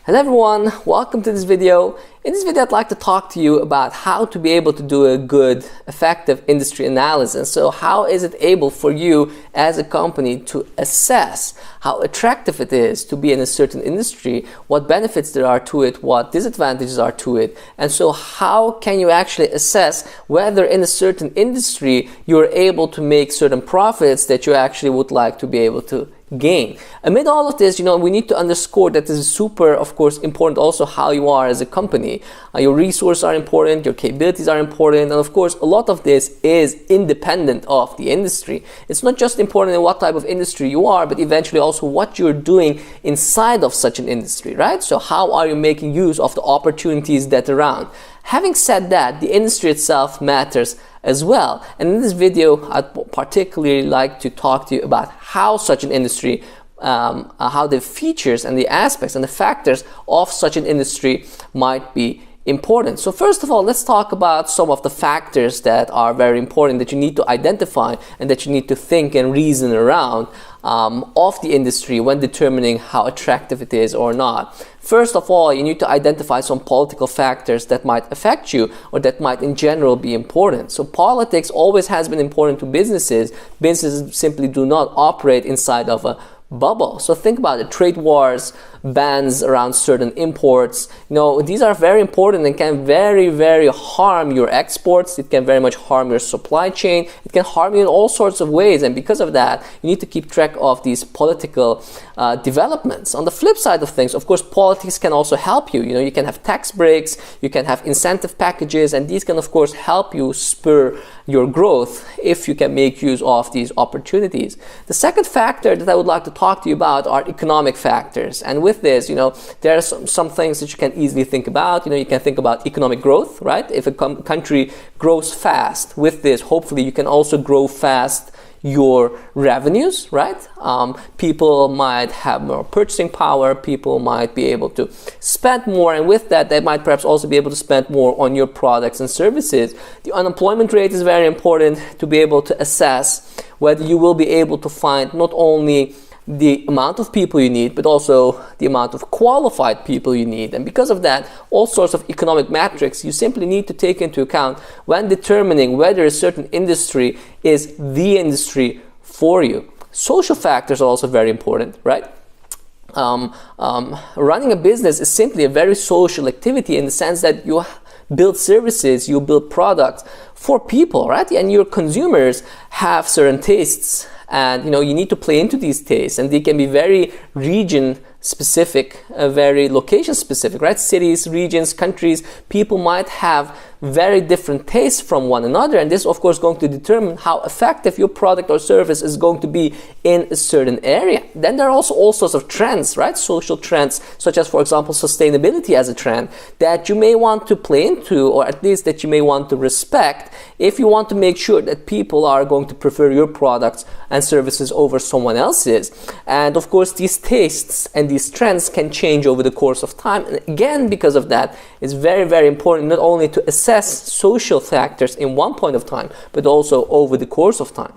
Hello everyone, welcome to this video. In this video I'd like to talk to you about how to be able to do a good, effective industry analysis. So how is it able for you as a company to assess how attractive it is to be in a certain industry, what benefits there are to it, what disadvantages are to it, and so how can you actually assess whether in a certain industry you're able to make certain profits that you actually would like to be able to gain. Amid all of this, we need to underscore that this is super, of course, important also how you are as a company. Your resources are important, your capabilities are important, and of course, a lot of this is independent of the industry. It's not just important in what type of industry you are, but eventually also what you're doing inside of such an industry, right? So how are you making use of the opportunities that are around? Having said that, the industry itself matters as well. And in this video, I'd particularly like to talk to you about how such an industry, how the features and the aspects and the factors of such an industry might be important. So first of all, let's talk about some of the factors that are very important that you need to identify and that you need to think and reason around of the industry when determining how attractive it is or not. First of all, you need to identify some political factors that might affect you or that might in general be important. So politics always has been important to businesses. Businesses simply do not operate inside of a bubble. So think about it, trade wars, bans around certain imports, these are very important and can very harm your exports. It can very much harm your supply chain. It can harm you in all sorts of ways, and because of that you need to keep track of these political developments. On the flip side of things, of course, politics can also help you. You can have tax breaks, you can have incentive packages, and these can of course help you spur your growth if you can make use of these opportunities. The second factor that I would like to talk to you about are economic factors, and with this, there are some things that you can easily think about. You can think about economic growth, right? If a country grows fast, with this, hopefully you can also grow fast your revenues, right? People might have more purchasing power, people might be able to spend more, and with that they might perhaps also be able to spend more on your products and services. The unemployment rate is very important to be able to assess whether you will be able to find not only the amount of people you need, but also the amount of qualified people you need. And because of that, all sorts of economic metrics you simply need to take into account when determining whether a certain industry is the industry for you. Social factors are also very important, right? Running a business is simply a very social activity in the sense that you build services, you build products for people, right? And your consumers have certain tastes, and you need to play into these tastes, and they can be very region specific, very location specific, right? Cities, regions, countries, people might have very different tastes from one another, and this of course is going to determine how effective your product or service is going to be in a certain area. Then there are also all sorts of trends, right? Social trends, such as for example sustainability as a trend that you may want to play into, or at least that you may want to respect if you want to make sure that people are going to prefer your products and services over someone else's. And of course these tastes and these trends can change over the course of time, and again because of that it's very important not only to assess social factors in one point of time, but also over the course of time.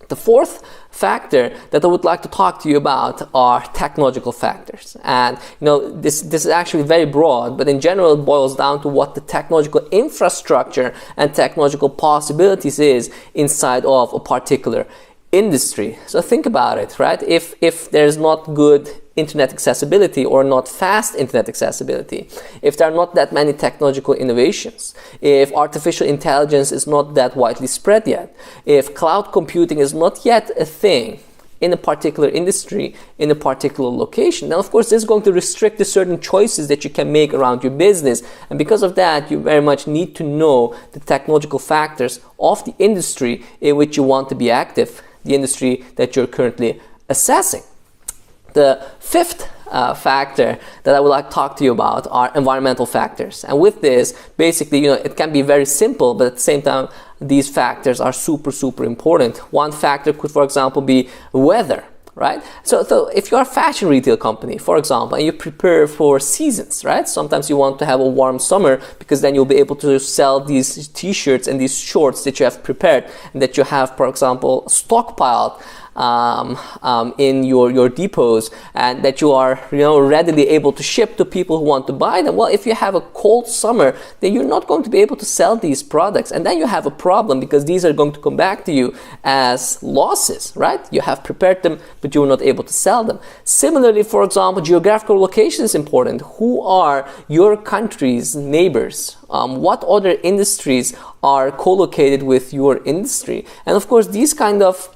The fourth factor that I would like to talk to you about are technological factors. And this is actually very broad, but in general it boils down to what the technological infrastructure and technological possibilities is inside of a particular industry. So think about it, right? If there's not good internet accessibility or not fast internet accessibility, if there are not that many technological innovations, if artificial intelligence is not that widely spread yet, if cloud computing is not yet a thing in a particular industry, in a particular location, then of course this is going to restrict the certain choices that you can make around your business. And because of that, you very much need to know the technological factors of the industry in which you want to be active, the industry that you're currently assessing. The fifth factor that I would like to talk to you about are environmental factors. And with this, basically, it can be very simple, but at the same time, these factors are super important. One factor could, for example, be weather, right? So if you're a fashion retail company, for example, and you prepare for seasons, right? Sometimes you want to have a warm summer because then you'll be able to sell these t-shirts and these shorts that you have prepared and that you have, for example, stockpiled in your depots, and that you are readily able to ship to people who want to buy them. Well, if you have a cold summer, then you're not going to be able to sell these products, and then you have a problem because these are going to come back to you as losses, right? You have prepared them, but you were not able to sell them. Similarly, for example, geographical location is important. Who are your country's neighbors? What other industries are co-located with your industry? And of course, these kind of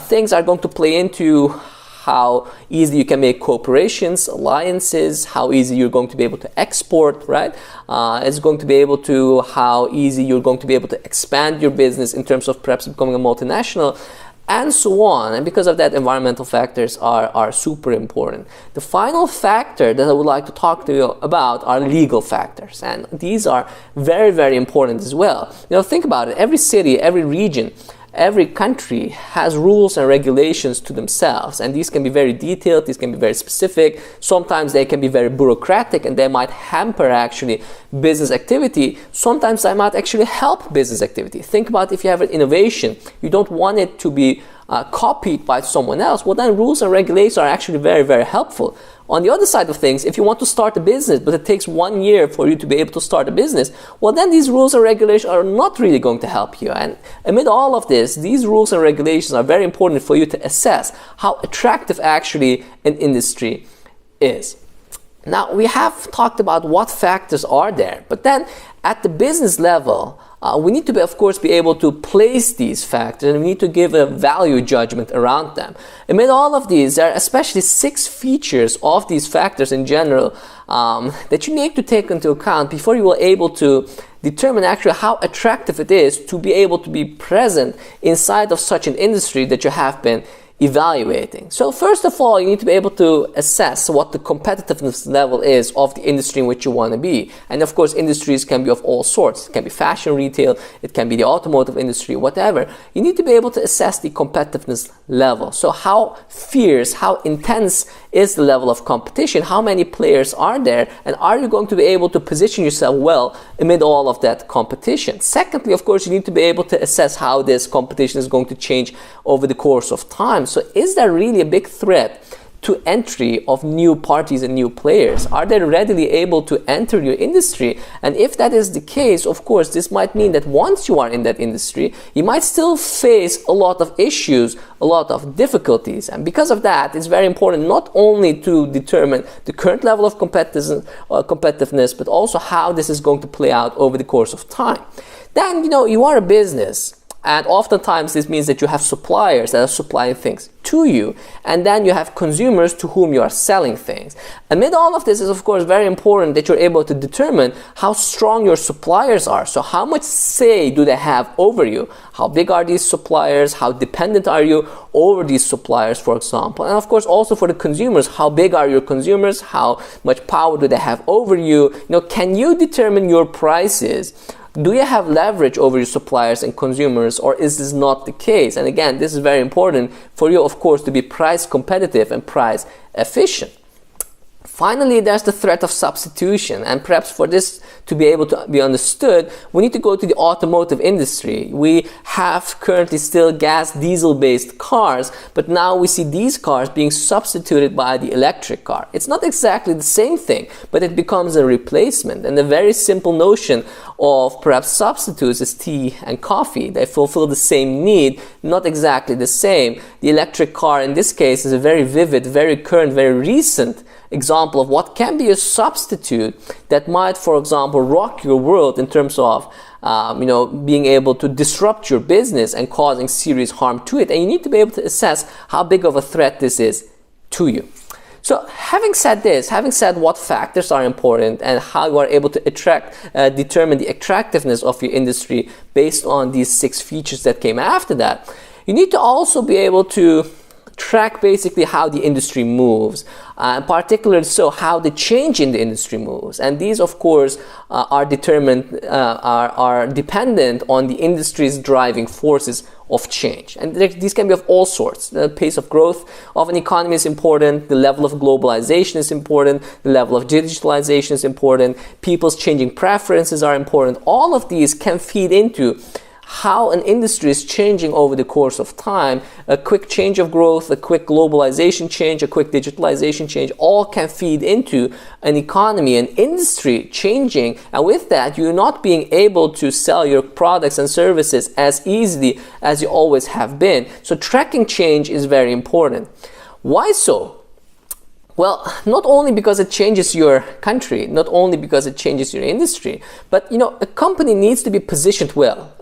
things are going to play into how easy you can make cooperations, alliances, how easy you're going to be able to export, right? It's going to be able to how easy you're going to be able to expand your business in terms of perhaps becoming a multinational, and so on. And because of that, environmental factors are super important. The final factor that I would like to talk to you about are legal factors, and these are very, very important as well. Think about it. Every city, every region, every country has rules and regulations to themselves, and these can be very detailed, these can be very specific. Sometimes they can be very bureaucratic and they might hamper actually business activity. Sometimes they might actually help business activity. Think about if you have an innovation, you don't want it to be copied by someone else. Well, then rules and regulations are actually very, very helpful. On the other side of things, if you want to start a business, but it takes 1 year for you to be able to start a business, well, then these rules and regulations are not really going to help you. And amid all of this, these rules and regulations are very important for you to assess how attractive actually an industry is. Now, we have talked about what factors are there, but then at the business level, we need to, of course, be able to place these factors, and we need to give a value judgment around them. Amid all of these, there are especially 6 features of these factors in general that you need to take into account before you are able to determine actually how attractive it is to be able to be present inside of such an industry that you have been evaluating. So first of all, you need to be able to assess what the competitiveness level is of the industry in which you want to be. And of course, industries can be of all sorts. It can be fashion retail, it can be the automotive industry, whatever. You need to be able to assess the competitiveness level. So how fierce, how intense is the level of competition? How many players are there? And are you going to be able to position yourself well amid all of that competition? Secondly, of course, you need to be able to assess how this competition is going to change over the course of time. So is there really a big threat to entry of new parties and new players? Are they readily able to enter your industry? And if that is the case, of course, this might mean that once you are in that industry, you might still face a lot of issues, a lot of difficulties. And because of that, it's very important not only to determine the current level of competitiveness, but also how this is going to play out over the course of time. Then, you are a business. And oftentimes this means that you have suppliers that are supplying things to you, and then you have consumers to whom you are selling things. Amid all of this is of course very important that you're able to determine how strong your suppliers are. So how much say do they have over you? How big are these suppliers? How dependent are you over these suppliers, for example? And of course also for the consumers, how big are your consumers? How much power do they have over you? Can you determine your prices? Do you have leverage over your suppliers and consumers, or is this not the case? And again, this is very important for you, of course, to be price competitive and price efficient. Finally, there's the threat of substitution, and perhaps for this to be able to be understood, we need to go to the automotive industry. We have currently still gas diesel-based cars, but now we see these cars being substituted by the electric car. It's not exactly the same thing, but it becomes a replacement. And the very simple notion of perhaps substitutes is tea and coffee. They fulfill the same need, not exactly the same. The electric car in this case is a very vivid, very current, very recent example of what can be a substitute that might, for example, rock your world in terms of being able to disrupt your business and causing serious harm to it. And you need to be able to assess how big of a threat this is to you. So having said this, having said what factors are important and how you are able to determine the attractiveness of your industry based on these 6 features that came after that, you need to also be able to track basically how the industry moves, particularly so how the change in the industry moves. And these, of course, are dependent on the industry's driving forces of change. And these can be of all sorts. The pace of growth of an economy is important, the level of globalization is important, the level of digitalization is important, people's changing preferences are important. All of these can feed into how an industry is changing over the course of time. A quick change of growth, a quick globalization change, a quick digitalization change, all can feed into an economy, an industry changing. And with that, you're not being able to sell your products and services as easily as you always have been. So tracking change is very important. Why so? Well, not only because it changes your country, not only because it changes your industry, but a company needs to be positioned well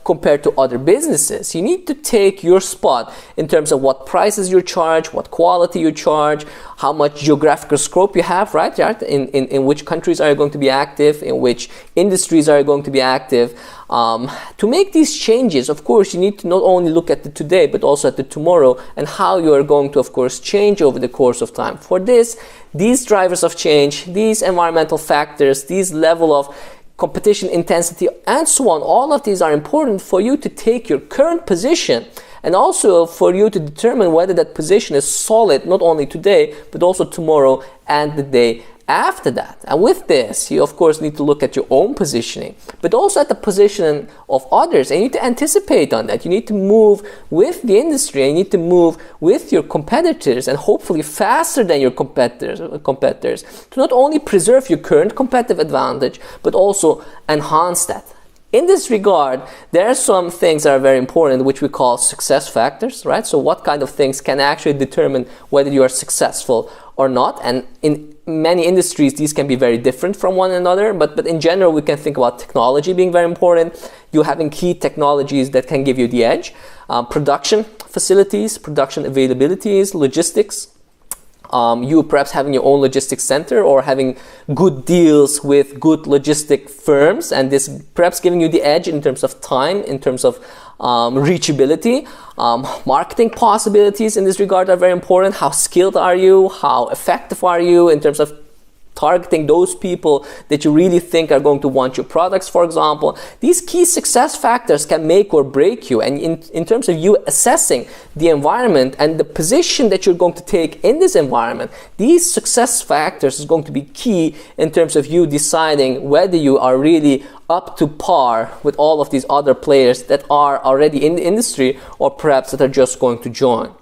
compared to other businesses. You need to take your spot in terms of what prices you charge, what quality you charge, how much geographical scope you have, right? In which countries are you going to be active, in which industries are you going to be active. To make these changes, of course, you need to not only look at the today, but also at the tomorrow and how you are going to, of course, change over the course of time. For this, these drivers of change, these environmental factors, these level of competition intensity, and so on, all of these are important for you to take your current position and also for you to determine whether that position is solid, not only today, but also tomorrow and the day after that. And with this, you of course need to look at your own positioning, but also at the position of others, and you need to anticipate on that. You need to move with the industry, and you need to move with your competitors, and hopefully faster than your competitors to not only preserve your current competitive advantage, but also enhance that. In this regard, there are some things that are very important, which we call success factors, right? So what kind of things can actually determine whether you are successful or not? And in many industries, these can be very different from one another, but in general, we can think about technology being very important. You having key technologies that can give you the edge, production facilities, production availabilities, logistics. You perhaps having your own logistics center or having good deals with good logistic firms, and this perhaps giving you the edge in terms of time, in terms of reachability. Marketing possibilities in this regard are very important. How skilled are you? How effective are you in terms of targeting those people that you really think are going to want your products, for example? These key success factors can make or break you. And in terms of you assessing the environment and the position that you're going to take in this environment, these success factors is going to be key in terms of you deciding whether you are really up to par with all of these other players that are already in the industry or perhaps that are just going to join.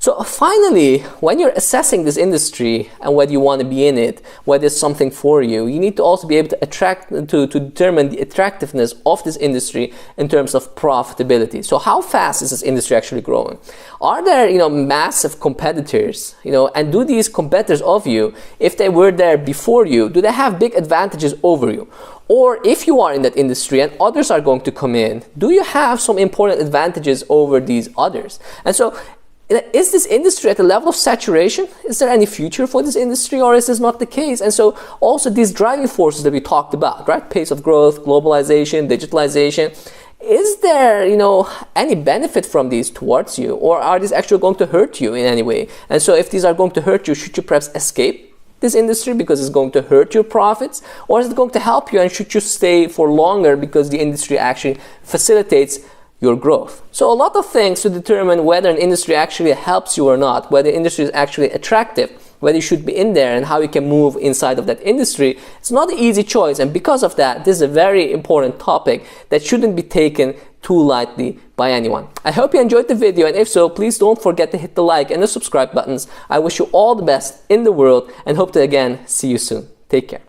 So finally, when you're assessing this industry and whether you want to be in it, whether it's something for you, you need to also be able to determine the attractiveness of this industry in terms of profitability. So how fast is this industry actually growing? Are there, massive competitors, and do these competitors of you, if they were there before you, do they have big advantages over you? Or if you are in that industry and others are going to come in, do you have some important advantages over these others? And so, is this industry at a level of saturation? Is there any future for this industry, or is this not the case? And so also these driving forces that we talked about, right? Pace of growth, globalization, digitalization. Is there, any benefit from these towards you, or are these actually going to hurt you in any way? And so if these are going to hurt you, should you perhaps escape this industry because it's going to hurt your profits, or is it going to help you, and should you stay for longer because the industry actually facilitates your growth? So a lot of things to determine whether an industry actually helps you or not, whether the industry is actually attractive, whether you should be in there, and how you can move inside of that industry. It's not an easy choice, and because of that, this is a very important topic that shouldn't be taken too lightly by anyone. I hope you enjoyed the video, and if so, please don't forget to hit the like and the subscribe buttons. I wish you all the best in the world and hope to again see you soon. Take care.